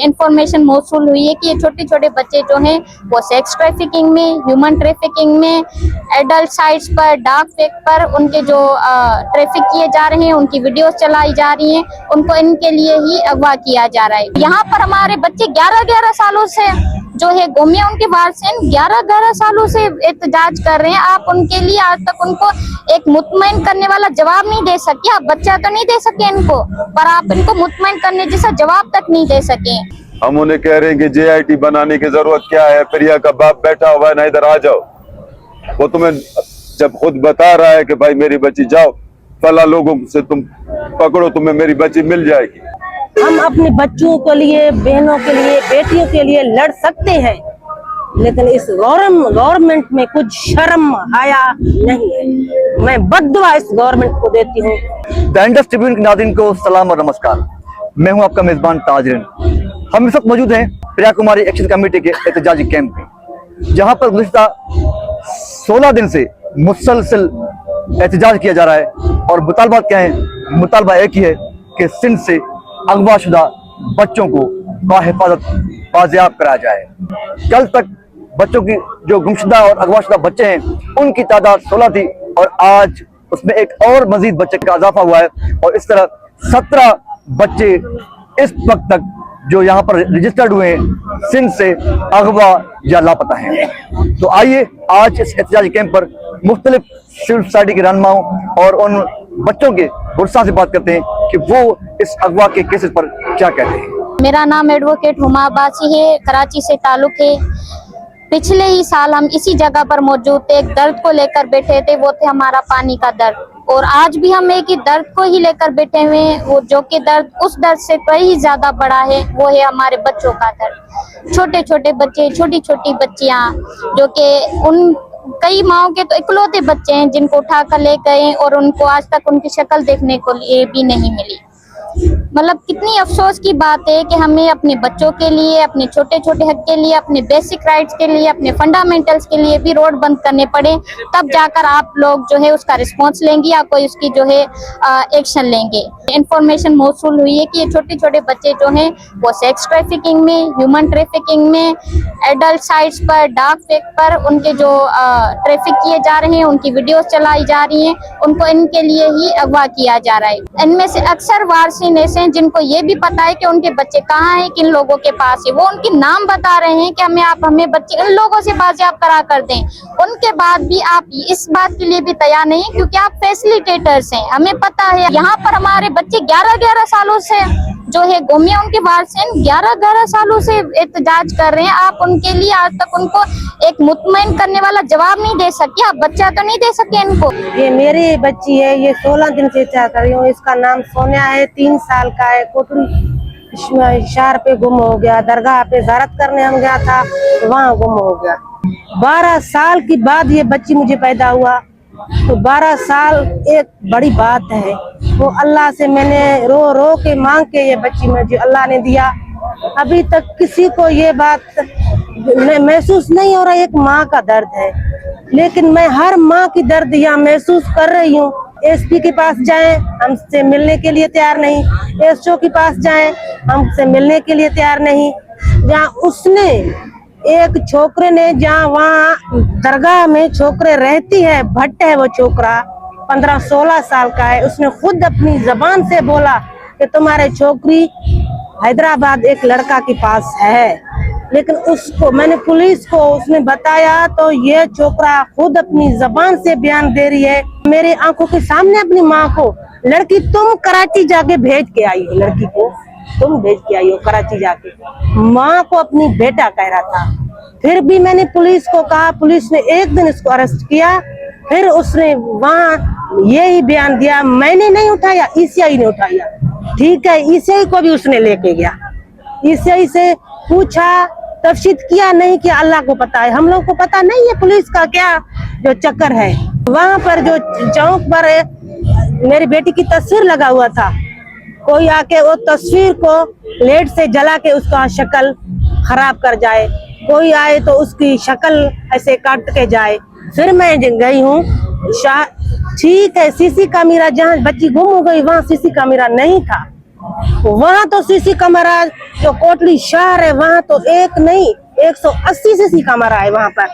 Information मौसूल हुई है कि ये छोटे छोटे बच्चे जो हैं वो सेक्स ट्रैफिकिंग में, ह्यूमन ट्रैफिकिंग में, एडल्ट साइट्स पर, डार्क वेब पर उनके जो ट्रैफिक किए जा रहे हैं, उनकी वीडियोस चलाई जा रही हैं, उनको इनके लिए ही अगवा किया जा रहा है। यहाँ पर हमारे बच्चे 11-11 सालों से जो है गोमिया उनके वारसिन 11-11 सालों से एहतजाज कर रहे हैं। आप उनके लिए आज तक उनको एक मुतमईन करने वाला जवाब नहीं दे सके। आप बच्चा तो नहीं दे सके इनको, पर आप इनको मुतमईन करने जैसा जवाब तक नहीं दे सके। हम उन्हें कह रहे हैं कि JIT बनाने की जरूरत क्या है, प्रिया का बाप बैठा हुआ है ना, इधर आ जाओ। वो तुम्हें जब खुद बता रहा है कि भाई मेरी बच्ची जाओ, फला लोगों से तुम पकड़ो, तुम्हें मेरी बच्ची मिल जाएगी। हम अपने बच्चों के लिए, बहनों के लिए, बेटियों के लिए लड़ सकते हैं, लेकिन इस गवर्नमेंट में कुछ शर्म हया नहीं है। मैं बद्दुआ इस गवर्नमेंट को देती हूँ। द इंडस ट्रिब्यून के नाज़रीन को सलाम और नमस्कार। मैं हूं आपका मेजबान ताजरीन। हम इस वक्त मौजूद हैं प्रिया कुमारी एक्शन कमेटी के एहतजाजी कैंप में, जहां पर गुज़िश्ता 16 दिन से मुसलसल एहतजाज किया जा रहा है। और मुतालबा क्या है? मुतालबा एक ही है कि सिंध से अगवाशुदा बच्चों को बाहिफाजत बाजियाब कराया जाए। कल तक बच्चों की जो गुमशुदा और अगवाशुदा बच्चे हैं उनकी तादाद 16 थी, और आज उसमें एक और मजीद बच्चे का इजाफा हुआ है, और इस तरह 17 बच्चे इस वक्त तक जो यहाँ पर रजिस्टर्ड हुए हैं सिंध से अगवा या लापता हैं। तो आइए आज इस एहतजाजी कैंप पर मुख्तलिफ सिविल सोसाइटी के रहनुमाओं और उन बच्चों के गुस्सा से बात करते हैं कि वो इस अगवा के केसेस पर क्या कहते हैं। मेरा नाम एडवोकेट हुमा अब्बासी है, कराची से ताल्लुक है। पिछले ही साल हम इसी जगह पर मौजूद थे, एक दर्द को लेकर बैठे थे, वो थे हमारा पानी का दर्द। और आज भी हम एक ही दर्द को ही लेकर बैठे हुए हैं, वो जो कि दर्द उस दर्द से कहीं ज्यादा बड़ा है, वो है हमारे बच्चों का दर्द। छोटे छोटे बच्चे, छोटी छोटी बच्चियां, जो कि उन कई माओं के तो इकलौते बच्चे हैं जिनको उठा कर ले गए और उनको आज तक उनकी शक्ल देखने को लिए भी नहीं मिली। मतलब कितनी अफसोस की बात है कि हमें अपने बच्चों के लिए, अपने छोटे छोटे हक के लिए, अपने बेसिक राइट्स के लिए, अपने फंडामेंटल्स के लिए भी रोड बंद करने पड़े, तब जाकर आप लोग जो है उसका रिस्पॉन्स लेंगे या कोई उसकी जो है एक्शन लेंगे। इंफॉर्मेशन मौसूल हुई है कि ये छोटे छोटे बच्चे जो हैं वो सेक्स ट्रैफिकिंग में, ह्यूमन ट्रैफिकिंग में, एडल्ट साइट्स पर, डार्क वेब पर उनके जो ट्रैफिक किए जा रहे हैं, उनकी वीडियोस चलाई जा रही हैं, उनको इनके लिए ही अगवा किया जा रहा है। इनमें से अक्सर वारसीन ऐसे हैं जिनको ये भी पता है कि उनके बच्चे कहाँ हैं, किन लोगों के पास है। वो उनके नाम बता रहे हैं कि हमें बच्चे इन लोगों से बाजियाब करा कर दें। उनके बाद भी आप इस बात के लिए भी तैयार नहीं है, क्योंकि आप फैसिलिटेटर्स हैं। हमें पता है यहाँ पर हमारे बच्चे 11-11 सालों से जो है गोमिया उनके वारसिन 11-11 सालों से एहतजाज कर रहे हैं। आप उनके लिए आज तक उनको एक मुतमईन करने वाला जवाब नहीं दे सके। आप बच्चा तो नहीं दे सके इनको। ये मेरी बच्ची है, ये 16 दिन से चाह कर रही हूँ। इसका नाम सोनिया है, 3 साल का है। कोटुल शहर पे गुम हो गया, दरगाह पे ज़ियारत करने हम गया था, वहाँ गुम हो गया। 12 साल के बाद ये बच्ची मुझे पैदा हुआ, तो 12 साल एक बड़ी बात है। वो अल्लाह से मैंने रो रो के मांग के ये बच्ची मुझे अल्लाह ने दिया। अभी तक किसी को ये बात महसूस नहीं हो रहा, एक माँ का दर्द है, लेकिन मैं हर माँ की दर्द यहाँ महसूस कर रही हूँ। SP के पास जाएं, हमसे मिलने के लिए तैयार नहीं। SO के पास जाएं, हमसे मिलने के लिए तैयार नहीं। जहाँ उसने एक छोकरे ने, जहाँ वहाँ दरगाह में छोकरे रहती है, भट्ट है वो छोकरा, 15-16 साल का है, उसने खुद अपनी जबान से बोला कि तुम्हारे छोकरी हैदराबाद एक लड़का के पास है। लेकिन उसको मैंने पुलिस को उसने बताया तो ये छोकरा खुद अपनी जबान से बयान दे रही है, मेरे आंखों के सामने अपनी माँ को, लड़की तुम कराची जाके भेज के आई हो, लड़की को तुम भेज के आई हो कराची जाके, माँ को अपनी बेटा कह रहा था। फिर भी मैंने पुलिस को कहा, पुलिस ने एक दिन इसको अरेस्ट किया, फिर उसने वहाँ यही बयान दिया, मैंने नहीं उठाया, ECI ने उठाया। ठीक है, ECI को भी उसने लेके गया, ECI से पूछा, तफ्तीश किया, नहीं किया, अल्लाह को पता है, हम लोग को पता नहीं है पुलिस का क्या जो चक्कर है। वहाँ पर जो चौक पर मेरी बेटी की तस्वीर लगा हुआ था, कोई आके वो तस्वीर को लेट से जला के उसका शक्ल खराब कर जाए, कोई आए तो उसकी शक्ल ऐसे काट के जाए। फिर मैं गई हूँ, ठीक है, CC कैमरा जहाँ बच्ची गुम हो गई वहाँ CC कैमरा नहीं था, वहाँ तो सीसी कैमरा, जो कोटली शहर है वहाँ तो एक नहीं 180 सीसी कैमरा है वहाँ पर।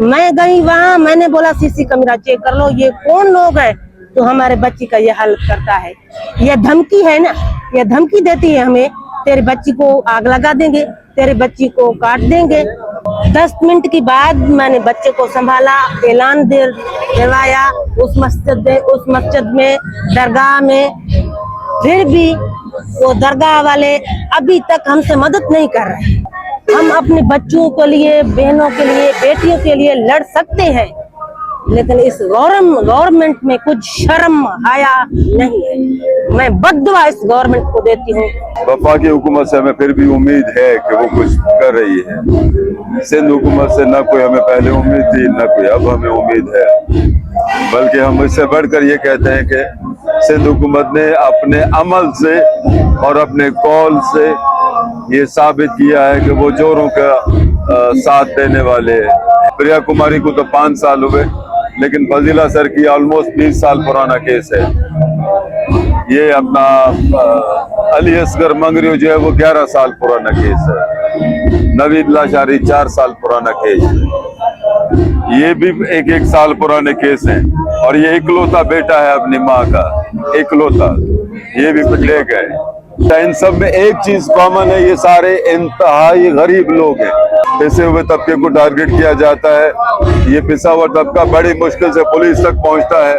मैं गई वहाँ, मैंने बोला सीसी कैमरा चेक कर लो, ये कौन लोग है तो हमारे बच्ची का ये हालत करता है। ये धमकी है ना, ये धमकी देती है हमें, तेरे बच्ची को आग लगा देंगे, तेरे बच्ची को काट देंगे। 10 मिनट के बाद मैंने बच्चे को संभाला, ऐलान दिलवाया उस मस्जिद में, दरगाह में। फिर भी वो दरगाह वाले अभी तक हमसे मदद नहीं कर रहे। हम अपने बच्चों के लिए, बहनों के लिए, बेटियों के लिए लड़ सकते हैं, लेकिन इस गवर्नमेंट में कुछ शर्म आया नहीं है। मैं बद्दुआ इस गवर्नमेंट को देती हूँ। वफाकी हुकूमत से हमें फिर भी उम्मीद है कि वो कुछ कर रही है। सिंध हुकूमत से न कोई हमें पहले उम्मीद थी, न कोई अब हमें उम्मीद है, बल्कि हम इससे बढ़कर ये कहते हैं कि सिंध हुकूमत ने अपने अमल से और अपने कौल से ये साबित किया है कि वो जोरों का साथ देने वाले हैं। प्रिया कुमारी को तो 5 साल हुए, लेकिन फजीला सर की ऑलमोस्ट 20 साल पुराना केस है। ये अपना अली असगर मंगरियो जो है वो 11 साल पुराना केस है। नवीद लाशारी 4 साल पुराना केस है। ये भी 1-1 साल पुराने केस हैं, और ये इकलौता बेटा है अपनी माँ का, इकलौता, ये भी पकड़े गए। इन सब में एक चीज कॉमन है, ये सारे इंतहाई गरीब लोग हैं। पिसे हुए तबके को टारगेट किया जाता है। ये पिसा हुआ तबका बड़ी मुश्किल से पुलिस तक पहुंचता है,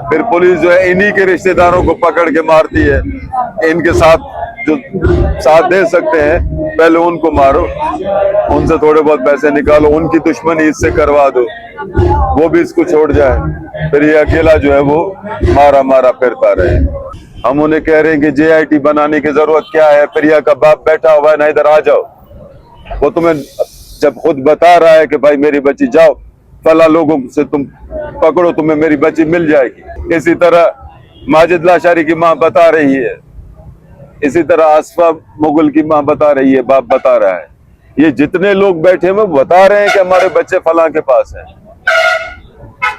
फिर पुलिस जो है इन्हीं के रिश्तेदारों को पकड़ के मारती है। इनके साथ जो साथ दे सकते हैं पहले उनको मारो, उनसे थोड़े बहुत पैसे निकालो, उनकी दुश्मनी इससे करवा दो, वो भी इसको छोड़ जाए, फिर ये अकेला जो है वो मारा मारा फिरता रहे। हम उन्हें कह रहे हैं कि JIT बनाने की जरूरत क्या है, प्रिया का बाप बैठा हुआ है ना, इधर आ जाओ। वो तुम्हें जब खुद बता रहा है कि भाई मेरी बच्ची जाओ, फला लोगों से तुम पकड़ो, तुम्हें मेरी बच्ची मिल जाएगी। इसी तरह माजिद लाशारी की माँ बता रही है, इसी तरह आसफा मुगल की माँ बता रही है, बाप बता रहा है। ये जितने लोग बैठे हैं बता रहे हैं कि हमारे बच्चे फला के पास हैं।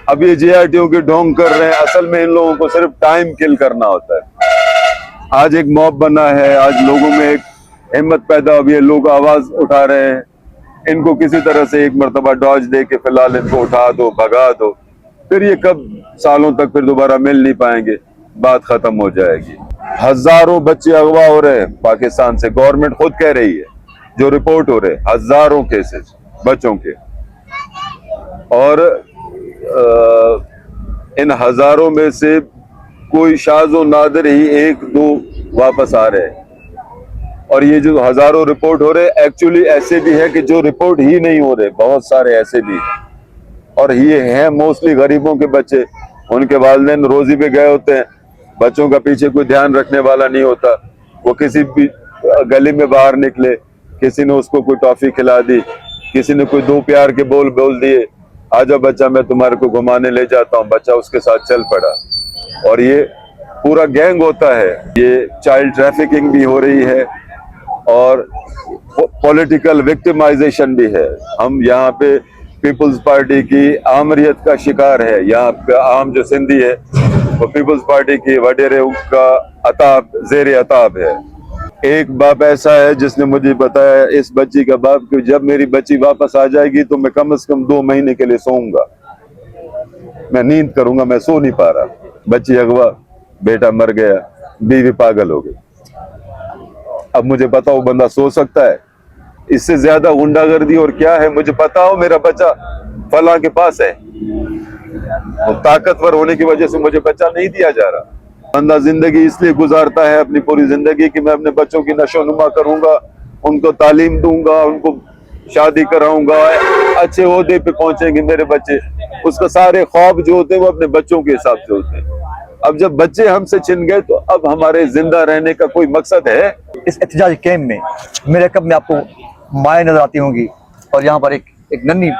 अब ये JITों की ढोंग कर रहे हैं। असल में इन लोगों को सिर्फ टाइम किल करना होता है। आज एक मॉब बना है, आज लोगों में एक हिम्मत पैदा हुई है, लोग आवाज उठा रहे हैं। इनको किसी तरह से एक मर्तबा डॉज दे के फिलहाल इनको उठा दो, भगा दो, फिर ये कब सालों तक फिर दोबारा मिल नहीं पाएंगे, बात खत्म हो जाएगी। हजारों बच्चे अगवा हो रहे हैं पाकिस्तान से, गवर्नमेंट खुद कह रही है, जो रिपोर्ट हो रहे हजारों केसेस बच्चों के, और इन हजारों में से कोई शाज़ो नादिर ही 1-2 वापस आ रहे हैं। और ये जो हजारों रिपोर्ट हो रहे एक्चुअली ऐसे भी है कि जो रिपोर्ट ही नहीं हो रहे, बहुत सारे ऐसे भी हैं। और ये हैं मोस्टली गरीबों के बच्चे, उनके वालिदैन रोजी पे गए होते हैं, बच्चों का पीछे कोई ध्यान रखने वाला नहीं होता। वो किसी भी गली में बाहर निकले, किसी ने उसको कोई टॉफी खिला दी, किसी ने कोई 2 प्यार के बोल दिए, आजा बच्चा मैं तुम्हारे को घुमाने ले जाता हूँ, बच्चा उसके साथ चल पड़ा, और ये पूरा गैंग होता है। ये चाइल्ड ट्रैफिकिंग भी हो रही है और पॉलिटिकल विक्टिमाइजेशन भी है। हम यहाँ पे पीपल्स पार्टी की आमरीत का शिकार है। यहाँ पे आम जो सिंधी है वो पीपल्स पार्टी की वडेरे का अताब, ज़ेर अताब है। एक बाप ऐसा है जिसने मुझे बताया, इस बच्ची का बाप, कि जब मेरी बच्ची वापस आ जाएगी तो मैं कम से कम 2 महीने के लिए सोऊंगा, मैं नींद करूंगा, मैं सो नहीं पा रहा। बच्ची अगवा, बेटा मर गया, बीवी पागल हो गई। अब मुझे पता हो बंदा सो सकता है, इससे ज्यादा गुंडागर्दी और क्या है? मुझे पता हो मेरा बच्चा फला के पास है, वो ताकतवर होने की वजह से मुझे बच्चा नहीं दिया जा रहा। बंदा जिंदगी इसलिए गुजारता है अपनी पूरी जिंदगी कि मैं अपने बच्चों की नशोनुमा करूंगा, उनको तालीम दूंगा, उनको शादी कराऊंगा, अच्छे ओहदे पे पहुंचेंगे मेरे बच्चे। उसका सारे ख्वाब जो होते हैं वो अपने बच्चों के हिसाब से होते हैं। अब जब बच्चे हमसे छिन गए तो अब हमारे जिंदा रहने का कोई मकसद है? इस एहतजाजी कैंप में मेरे कब में आपको माएँ नजर आती होंगी, और यहाँ पर एक नन्ही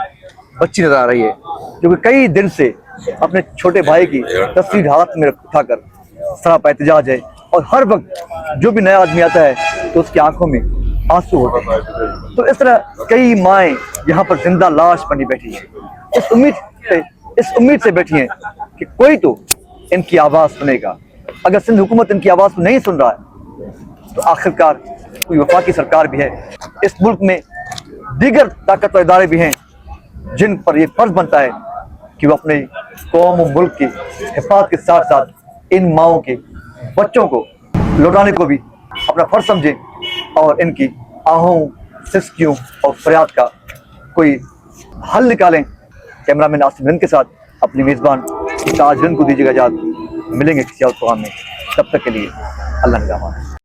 बच्ची नजर आ रही है जो कि कई दिन से अपने छोटे भाई की तस्वीर हाथ में उठाकर सरापा एहतजाज है। और हर वक्त जो भी नया आदमी आता है तो उसकी आंखों में आंसू होते हैं। तो इस तरह कई माएँ यहाँ पर जिंदा लाश बनी बैठी है, इस उम्मीद से बैठी हैं कि कोई तो इनकी आवाज सुनेगा, अगर सिंध हुकूमत इनकी आवाज़ को नहीं सुन रहा है तो आखिरकार कोई वफाकी सरकार भी है, इस मुल्क में दीगर ताकतवर इदारे भी हैं जिन पर यह फर्ज बनता है कि वो अपने कौम और मुल्क की हिफाजत के साथ साथ इन माओं के बच्चों को लौटाने को भी अपना फर्ज समझें और इनकी आहों, सिसकियों और फरियाद का कोई हल निकालें। कैमरामैन आसिफ हिंद के साथ अपनी मेज़बान ताज हिंद को दीजिएगा इजाज़त। मिलेंगे किसी और प्रोग्राम में, तब तक के लिए अल्लाह निगहबान।